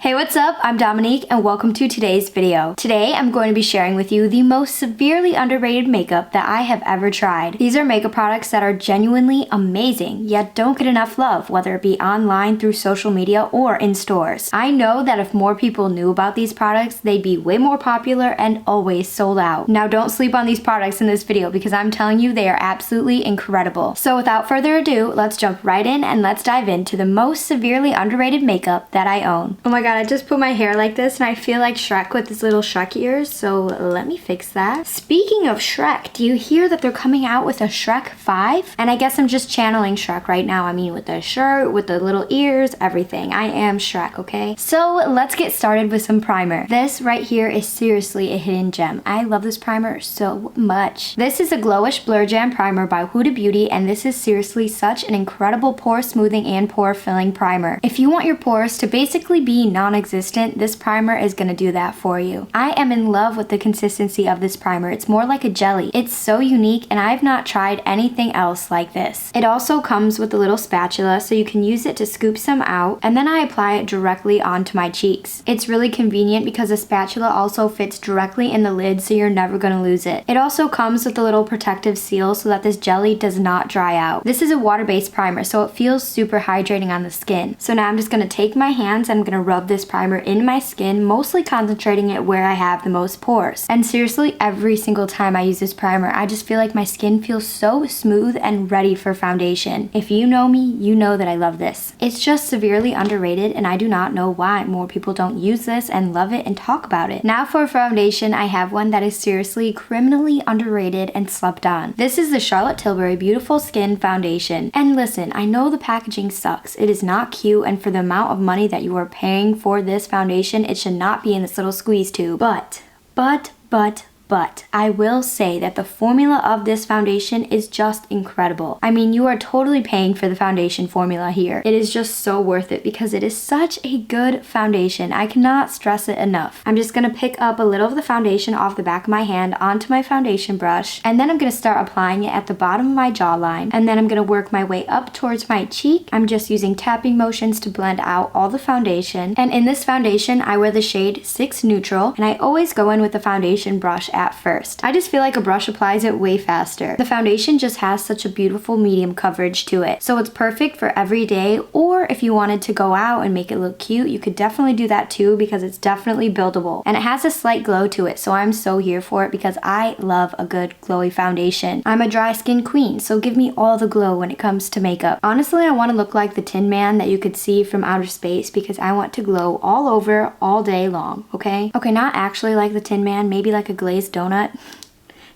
Hey, what's up? I'm Dominique and welcome to today's video. Today, I'm going to be sharing with you the most severely underrated makeup that I have ever tried. These are makeup products that are genuinely amazing, yet don't get enough love, whether it be online, through social media, or in stores. I know that if more people knew about these products, they'd be way more popular and always sold out. Now, don't sleep on these products in this video because I'm telling you they are absolutely incredible. So without further ado, let's jump right in and let's dive into the most severely underrated makeup that I own. Oh my god, I just put my hair like this and I feel like Shrek with his little Shrek ears, so let me fix that. Speaking of Shrek, do you hear that they're coming out with a Shrek 5? And I guess I'm just channeling Shrek right now. I mean, with the shirt, with the little ears, everything. I am Shrek, okay? So let's get started with some primer. This right here is seriously a hidden gem. I love this primer so much. This is a Glowish Blur Jam Primer by Huda Beauty, and this is seriously such an incredible pore smoothing and pore filling primer. If you want your pores to basically be non-existent, this primer is going to do that for you. I am in love with the consistency of this primer. It's more like a jelly. It's so unique and I've not tried anything else like this. It also comes with a little spatula so you can use it to scoop some out, and then I apply it directly onto my cheeks. It's really convenient because the spatula also fits directly in the lid so you're never going to lose it. It also comes with a little protective seal so that this jelly does not dry out. This is a water-based primer so it feels super hydrating on the skin. So now I'm just going to take my hands and I'm going to rub this primer in my skin, mostly concentrating it where I have the most pores. And seriously, every single time I use this primer, I just feel like my skin feels so smooth and ready for foundation. If you know me, you know that I love this. It's just severely underrated and I do not know why more people don't use this and love it and talk about it. Now for foundation, I have one that is seriously criminally underrated and slept on. This is the Charlotte Tilbury Beautiful Skin Foundation. And listen, I know the packaging sucks. It is not cute, and for the amount of money that you are paying for this foundation, it should not be in this little squeeze tube. But I will say that the formula of this foundation is just incredible. I mean, you are totally paying for the foundation formula here. It is just so worth it because it is such a good foundation. I cannot stress it enough. I'm just gonna pick up a little of the foundation off the back of my hand onto my foundation brush, and then I'm gonna start applying it at the bottom of my jawline, and then I'm gonna work my way up towards my cheek. I'm just using tapping motions to blend out all the foundation, and in this foundation, I wear the shade 6 Neutral, and I always go in with the foundation brush at first. I just feel like a brush applies it way faster. The foundation just has such a beautiful medium coverage to it, so it's perfect for every day, or if you wanted to go out and make it look cute, you could definitely do that too because it's definitely buildable. And it has a slight glow to it, so I'm so here for it because I love a good glowy foundation. I'm a dry skin queen, so give me all the glow when it comes to makeup. Honestly, I want to look like the Tin Man that you could see from outer space because I want to glow all over all day long, okay? Okay, not actually like the Tin Man, maybe like a glazed donut.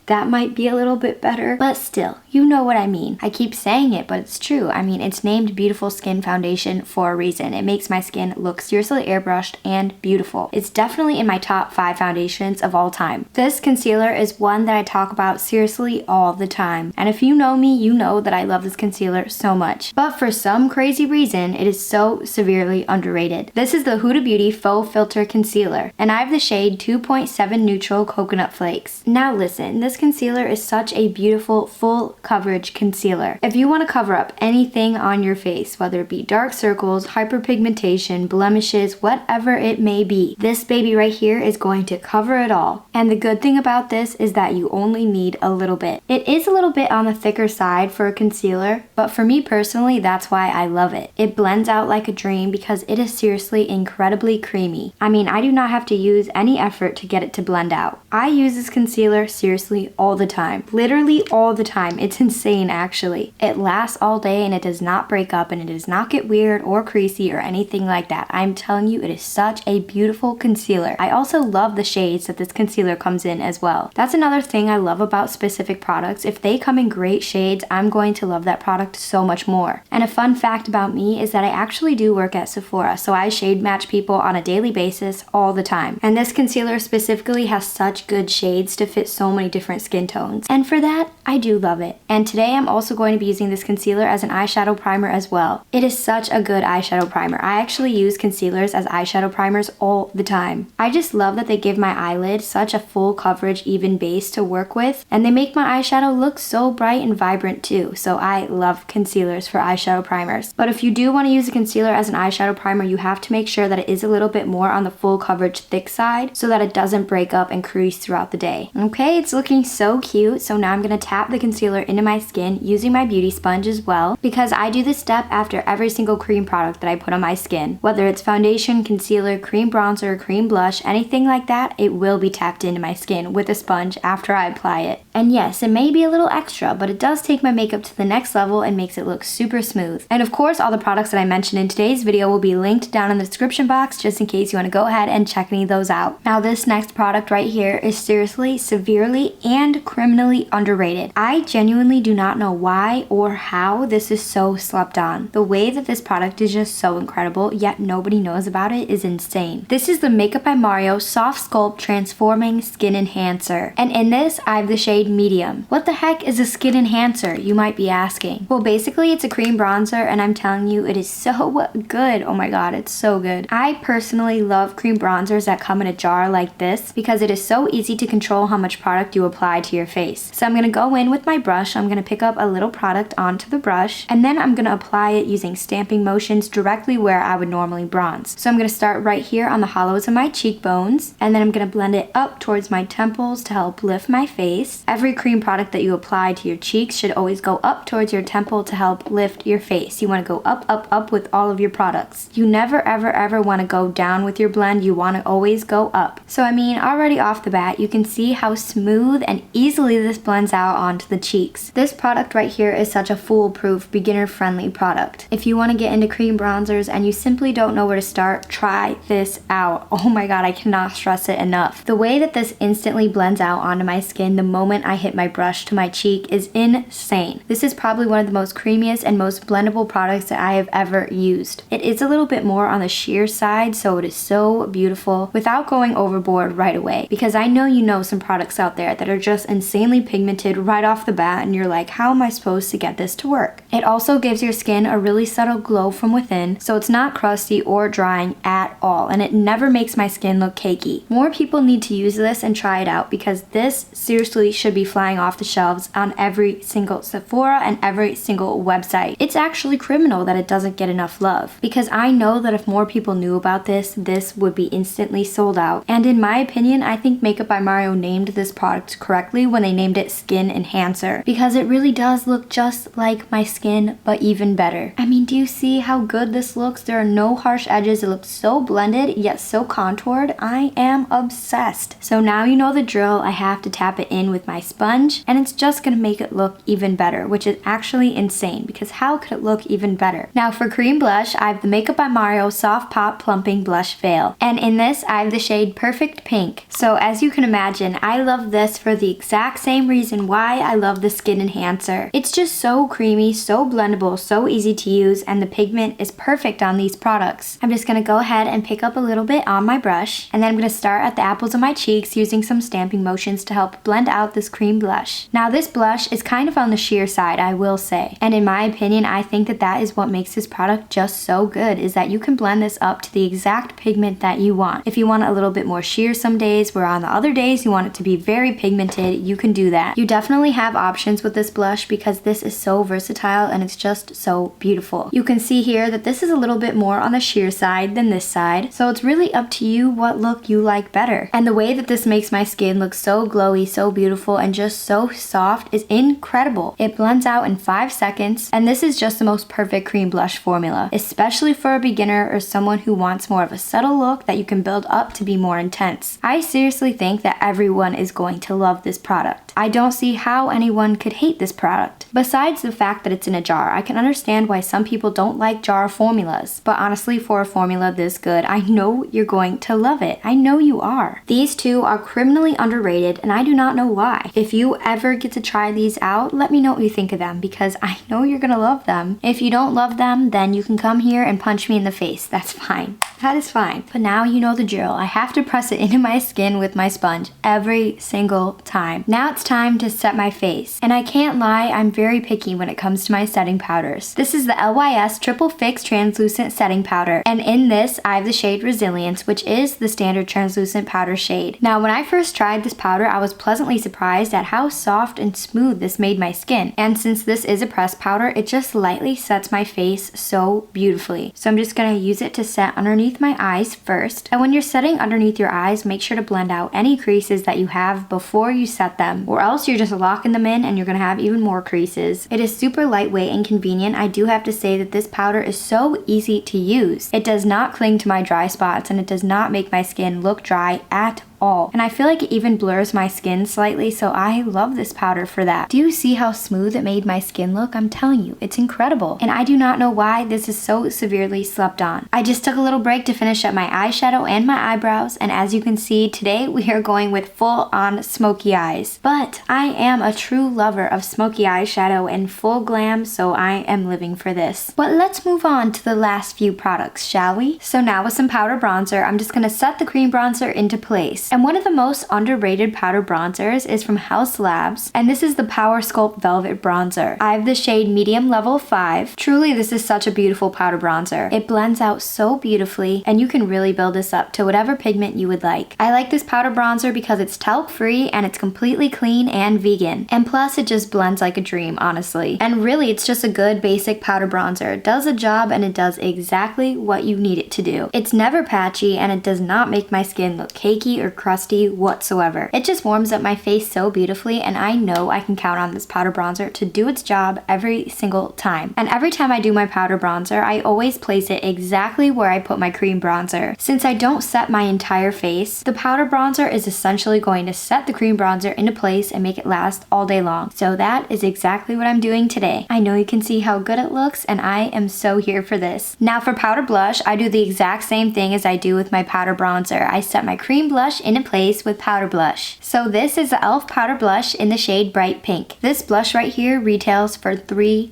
That might be a little bit better, but still, you know what I mean. I keep saying it, but it's true. I mean, it's named Beautiful Skin Foundation for a reason. It makes my skin look seriously airbrushed and beautiful. It's definitely in my top 5 foundations of all time. This concealer is one that I talk about seriously all the time. And if you know me, you know that I love this concealer so much. But for some crazy reason, it is so severely underrated. This is the Huda Beauty Faux Filter Concealer, and I have the shade 2.7 Neutral Coconut Flakes. Now listen, this concealer is such a beautiful full coverage concealer. If you want to cover up anything on your face, whether it be dark circles, hyperpigmentation, blemishes, whatever it may be, this baby right here is going to cover it all. And the good thing about this is that you only need a little bit. It is a little bit on the thicker side for a concealer, but for me personally, that's why I love it. It blends out like a dream because it is seriously incredibly creamy. I mean, I do not have to use any effort to get it to blend out. I use this concealer seriously all the time. Literally all the time. It's insane actually. It lasts all day and it does not break up and it does not get weird or creasy or anything like that. I'm telling you, it is such a beautiful concealer. I also love the shades that this concealer comes in as well. That's another thing I love about specific products. If they come in great shades, I'm going to love that product so much more. And a fun fact about me is that I actually do work at Sephora, so I shade match people on a daily basis all the time. And this concealer specifically has such good shades to fit so many different different skin tones. And for that, I do love it. And today I'm also going to be using this concealer as an eyeshadow primer as well. It is such a good eyeshadow primer. I actually use concealers as eyeshadow primers all the time. I just love that they give my eyelid such a full coverage, even base to work with, and they make my eyeshadow look so bright and vibrant too. So I love concealers for eyeshadow primers. But if you do want to use a concealer as an eyeshadow primer, you have to make sure that it is a little bit more on the full coverage thick side so that it doesn't break up and crease throughout the day. Okay, it's looking so cute. So now I'm going to tap the concealer into my skin using my beauty sponge as well, because I do this step after every single cream product that I put on my skin. Whether it's foundation, concealer, cream bronzer, cream blush, anything like that, it will be tapped into my skin with a sponge after I apply it. And yes, it may be a little extra, but it does take my makeup to the next level and makes it look super smooth. And of course, all the products that I mentioned in today's video will be linked down in the description box just in case you want to go ahead and check any of those out. Now this next product right here is seriously, severely, and criminally underrated. I genuinely do not know why or how this is so slept on. The way that this product is just so incredible, yet nobody knows about it, is insane. This is the Makeup by Mario Soft Sculpt Transforming Skin Enhancer. And in this, I have the shade Medium. What the heck is a skin enhancer, you might be asking? Well, basically it's a cream bronzer, and I'm telling you, it is so good. Oh my god, it's so good. I personally love cream bronzers that come in a jar like this because it is so easy to control how much product you apply to your face. So I'm going to go in with my brush, I'm going to pick up a little product onto the brush, and then I'm going to apply it using stamping motions directly where I would normally bronze. So I'm going to start right here on the hollows of my cheekbones, and then I'm going to blend it up towards my temples to help lift my face. Every cream product that you apply to your cheeks should always go up towards your temple to help lift your face. You want to go up, up, up with all of your products. You never, ever, ever want to go down with your blend. You want to always go up. So I mean, already off the bat, you can see how smooth and easily this blends out onto the cheeks. This product right here is such a foolproof, beginner-friendly product. If you want to get into cream bronzers and you simply don't know where to start, try this out. Oh my god, I cannot stress it enough. The way that this instantly blends out onto my skin the moment I hit my brush to my cheek is insane. This is probably one of the most creamiest and most blendable products that I have ever used. It is a little bit more on the sheer side, so it is so beautiful without going overboard right away, because I know you know some products out there that are just insanely pigmented right off the bat and you're like, how am I supposed to get this to work? It also gives your skin a really subtle glow from within, so it's not crusty or drying at all, and it never makes my skin look cakey. More people need to use this and try it out, because this seriously should be flying off the shelves on every single Sephora and every single website. It's actually criminal that it doesn't get enough love, because I know that if more people knew about this, this would be instantly sold out. And in my opinion, I think Makeup by Mario named this product correctly when they named it Skin Enhancer, because it really does look just like my skin, but even better. I mean, do you see how good this looks? There are no harsh edges. It looks so blended, yet so contoured. I am obsessed. So now you know the drill. I have to tap it in with my sponge, and it's just gonna make it look even better, which is actually insane, because how could it look even better? Now for cream blush, I have the Makeup by Mario Soft Pop Plumping Blush Veil, and in this I have the shade Perfect Pink. So as you can imagine, I love this for the exact same reason why I love the Skin Enhancer. It's just so creamy, so blendable, so easy to use, and the pigment is perfect on these products. I'm just gonna go ahead and pick up a little bit on my brush, and then I'm gonna start at the apples of my cheeks using some stamping motions to help blend out this cream blush. Now this blush is kind of on the sheer side, I will say, and in my opinion, I think that that is what makes this product just so good, is that you can blend this up to the exact pigment that you want. If you want a little bit more sheer some days, where on the other days you want it to be very pigmented, you can do that. You definitely have options with this blush because this is so versatile and it's just so beautiful. You can see here that this is a little bit more on the sheer side than this side, so it's really up to you what look you like better. And the way that this makes my skin look so glowy, so beautiful, and just so soft is incredible. It blends out in 5 seconds, and this is just the most perfect cream blush formula, especially for a beginner or someone who wants more of a subtle look that you can build up to be more intense. I seriously think that everyone is going to love this product. I don't see how anyone could hate this product. Besides the fact that it's in a jar, I can understand why some people don't like jar formulas, but honestly, for a formula this good, I know you're going to love it. I know you are. These two are criminally underrated, and I do not know why. If you ever get to try these out, let me know what you think of them, because I know you're gonna love them. If you don't love them, then you can come here and punch me in the face. That's fine. That is fine. But now you know the drill. I have to press it into my skin with my sponge every single time. Now it's time to set my face. And I can't lie, I'm very picky when it comes to my setting powders. This is the LYS Triple Fix Translucent Setting Powder. And in this, I have the shade Resilience, which is the standard translucent powder shade. Now, when I first tried this powder, I was pleasantly surprised at how soft and smooth this made my skin. And since this is a pressed powder, it just lightly sets my face so beautifully. So I'm just gonna use it to set underneath my eyes first. And when you're setting underneath your eyes, make sure to blend out any creases that you have before you set them, or else you're just locking them in and you're gonna have even more creases. It is super lightweight and convenient. I do have to say that this powder is so easy to use. It does not cling to my dry spots and it does not make my skin look dry at all. And I feel like it even blurs my skin slightly, so I love this powder for that. Do you see how smooth it made my skin look? I'm telling you, it's incredible. And I do not know why this is so severely slept on. I just took a little break to finish up my eyeshadow and my eyebrows, and as you can see, today we are going with full on smoky eyes. But I am a true lover of smoky eyeshadow and full glam, so I am living for this. But let's move on to the last few products, shall we? So now with some powder bronzer, I'm just gonna set the cream bronzer into place. And one of the most underrated powder bronzers is from HAUS Labs, and this is the Power Sculpt Velvet Bronzer. I have the shade Medium Level 5. Truly, this is such a beautiful powder bronzer. It blends out so beautifully, and you can really build this up to whatever pigment you would like. I like this powder bronzer because it's talc free and it's completely clean and vegan. And plus, it just blends like a dream, honestly. And really, it's just a good basic powder bronzer. It does a job and it does exactly what you need it to do. It's never patchy and it does not make my skin look cakey or crusty whatsoever. It just warms up my face so beautifully, and I know I can count on this powder bronzer to do its job every single time. And every time I do my powder bronzer, I always place it exactly where I put my cream bronzer. Since I don't set my entire face, the powder bronzer is essentially going to set the cream bronzer into place and make it last all day long. So that is exactly what I'm doing today. I know you can see how good it looks, and I am so here for this. Now for powder blush, I do the exact same thing as I do with my powder bronzer. I set my cream blush into place with powder blush. So this is the e.l.f. powder blush in the shade Bright Pink. This blush right here retails for $3.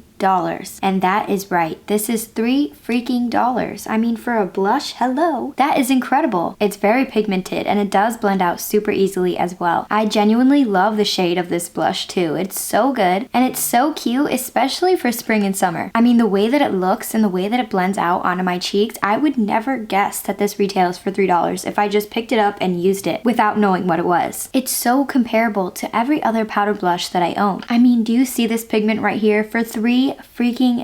And that is right. This is $3 freaking. I mean, for a blush, hello. That is incredible. It's very pigmented and it does blend out super easily as well. I genuinely love the shade of this blush too. It's so good and it's so cute, especially for spring and summer. I mean, the way that it looks and the way that it blends out onto my cheeks, I would never guess that this retails for $3 if I just picked it up and used it without knowing what it was. It's so comparable to every other powder blush that I own. I mean, do you see this pigment right here for $3 freaking?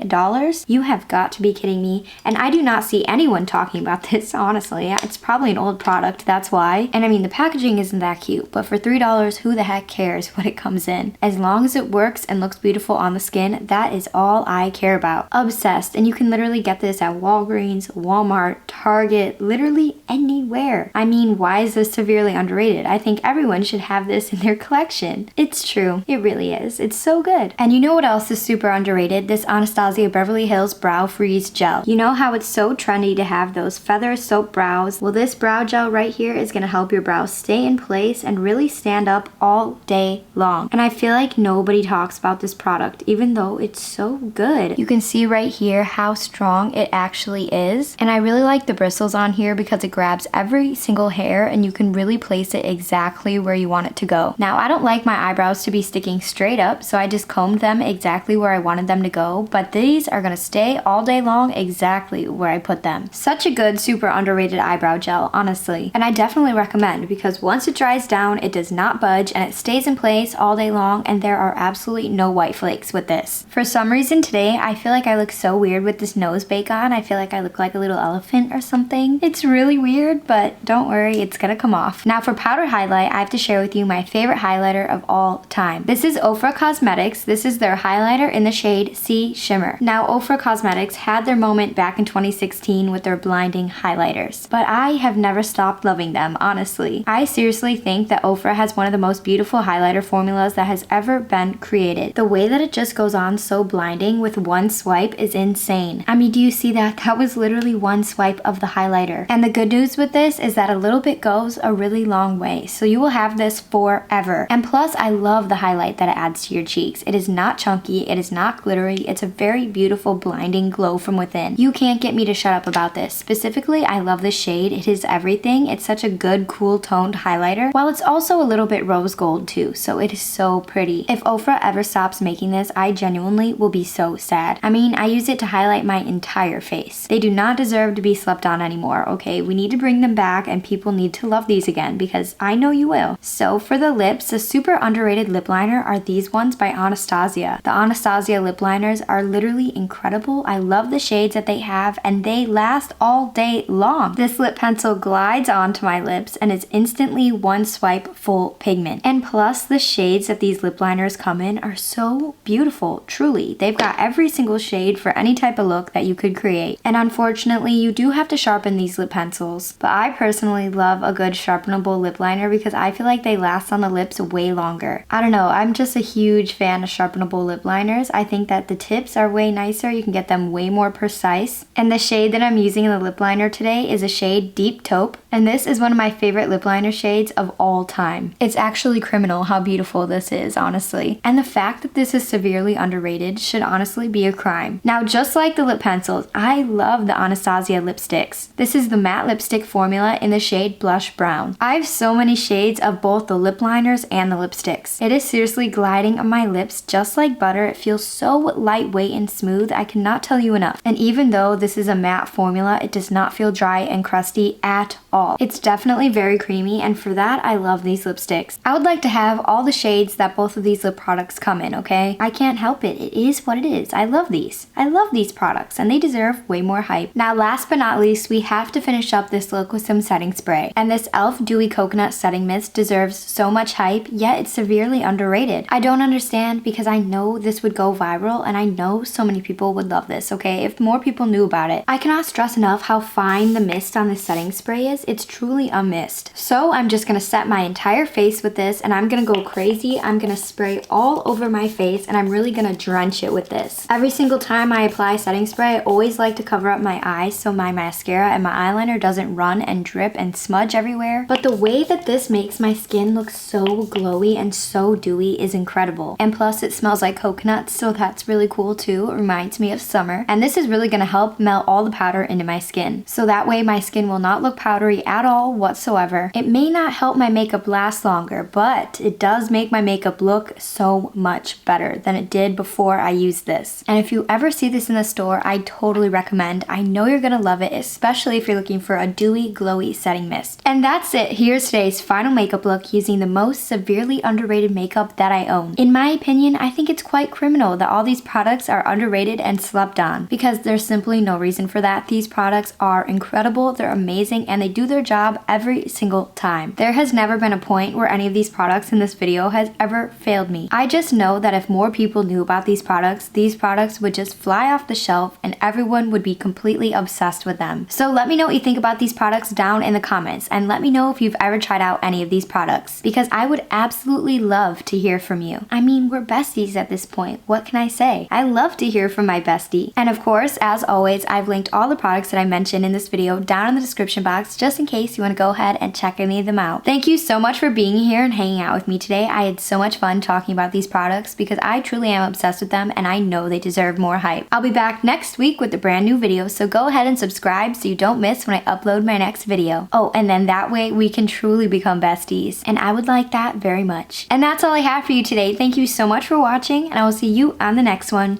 You have got to be kidding me. And I do not see anyone talking about this, honestly. It's probably an old product, that's why. And I mean, the packaging isn't that cute, but for $3, who the heck cares what it comes in? As long as it works and looks beautiful on the skin, that is all I care about. Obsessed. And you can literally get this at Walgreens, Walmart, Target, literally anywhere. I mean, why is this severely underrated? I think everyone should have this in their collection. It's true. It really is. It's so good. And you know what else is super underrated? This Anastasia Beverly Hills Brow Freeze Gel. You know how it's so trendy to have those feather soap brows? Well, this brow gel right here is going to help your brows stay in place and really stand up all day long. And I feel like nobody talks about this product, even though it's so good. You can see right here how strong it actually is. And I really like the bristles on here because it grabs every single hair and you can really place it exactly where you want it to go. Now, I don't like my eyebrows to be sticking straight up, so I just combed them exactly where I wanted them to go, but these are gonna stay all day long exactly where I put them. Such a good, super underrated eyebrow gel, honestly. And I definitely recommend because once it dries down, it does not budge and it stays in place all day long, and there are absolutely no white flakes with this. For some reason today, I feel like I look so weird with this nose bake on. I feel like I look like a little elephant or something. It's really weird, but don't worry, it's gonna come off. Now for powder highlight, I have to share with you my favorite highlighter of all time. This is Ofra Cosmetics. This is their highlighter in the shade Sea Shimmer. Now, Ofra Cosmetics had their moment back in 2016 with their blinding highlighters, but I have never stopped loving them, honestly. I seriously think that Ofra has one of the most beautiful highlighter formulas that has ever been created. The way that it just goes on so blinding with one swipe is insane. I mean, do you see that? That was literally one swipe of the highlighter. And the good news with this is that a little bit goes a really long way, so you will have this forever. And plus, I love the highlight that it adds to your cheeks. It is not chunky, it is not glittery, glittery. It's a very beautiful, blinding glow from within. You can't get me to shut up about this. Specifically, I love the shade. It is everything. It's such a good, cool toned highlighter, while it's also a little bit rose gold too, so it is so pretty. If Ofra ever stops making this, I genuinely will be so sad. I mean, I use it to highlight my entire face. They do not deserve to be slept on anymore, okay? We need to bring them back, and people need to love these again, because I know you will. So for the lips, the super underrated lip liner are these ones by Anastasia. The Anastasia lip liners are literally incredible. I love the shades that they have, and they last all day long. This lip pencil glides onto my lips and is instantly one swipe full pigment. And plus, the shades that these lip liners come in are so beautiful, truly. They've got every single shade for any type of look that you could create. And unfortunately, you do have to sharpen these lip pencils. But I personally love a good sharpenable lip liner because I feel like they last on the lips way longer. I don't know, I'm just a huge fan of sharpenable lip liners. I think that the tips are way nicer. You can get them way more precise. And the shade that I'm using in the lip liner today is a shade Deep Taupe. And this is one of my favorite lip liner shades of all time. It's actually criminal how beautiful this is, honestly. And the fact that this is severely underrated should honestly be a crime. Now, just like the lip pencils, I love the Anastasia lipsticks. This is the matte lipstick formula in the shade Blush Brown. I have so many shades of both the lip liners and the lipsticks. It is seriously gliding on my lips just like butter. It feels so lightweight and smooth, I cannot tell you enough. And even though this is a matte formula, it does not feel dry and crusty at all. It's definitely very creamy, and for that, I love these lipsticks. I would like to have all the shades that both of these lip products come in, okay? I can't help it. It is what it is. I love these. I love these products, and they deserve way more hype. Now, last but not least, we have to finish up this look with some setting spray. And this e.l.f. Dewy Coconut Setting Mist deserves so much hype, yet it's severely underrated. I don't understand because I know this would go viral, and I know so many people would love this, okay? If more people knew about it. I cannot stress enough how fine the mist on this setting spray is. It's truly a mist. So I'm just gonna set my entire face with this, and I'm gonna go crazy. I'm gonna spray all over my face, and I'm really gonna drench it with this. Every single time I apply setting spray, I always like to cover up my eyes so my mascara and my eyeliner doesn't run and drip and smudge everywhere. But the way that this makes my skin look so glowy and so dewy is incredible. And plus, it smells like coconut, so that's really cool too. It reminds me of summer. And this is really gonna help melt all the powder into my skin. So that way my skin will not look powdery at all whatsoever. It may not help my makeup last longer, but it does make my makeup look so much better than it did before I used this. And if you ever see this in the store, I totally recommend. I know you're gonna love it, especially if you're looking for a dewy, glowy setting mist. And that's it. Here's today's final makeup look using the most severely underrated makeup that I own. In my opinion, I think it's quite criminal that all these products are underrated and slept on, because there's simply no reason for that. These products are incredible, they're amazing, and they do their job every single time. There has never been a point where any of these products in this video has ever failed me. I just know that if more people knew about these products would just fly off the shelf and everyone would be completely obsessed with them. So let me know what you think about these products down in the comments, and let me know if you've ever tried out any of these products, because I would absolutely love to hear from you. I mean, we're besties at this point. What can I say? I love to hear from my bestie. And of course, as always, I've linked all the products that I mentioned in this video down in the description box, just in case you want to go ahead and check any of them out. Thank you so much for being here and hanging out with me today. I had so much fun talking about these products because I truly am obsessed with them, and I know they deserve more hype. I'll be back next week with a brand new video, so go ahead and subscribe so you don't miss when I upload my next video. Oh, and then that way we can truly become besties, and I would like that very much. And that's all I have for you today. Thank you so much for watching, and I will see you on the next one.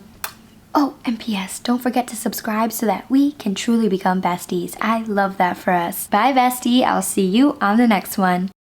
Oh, and P.S. don't forget to subscribe so that we can truly become besties. I love that for us. Bye, bestie. I'll see you on the next one.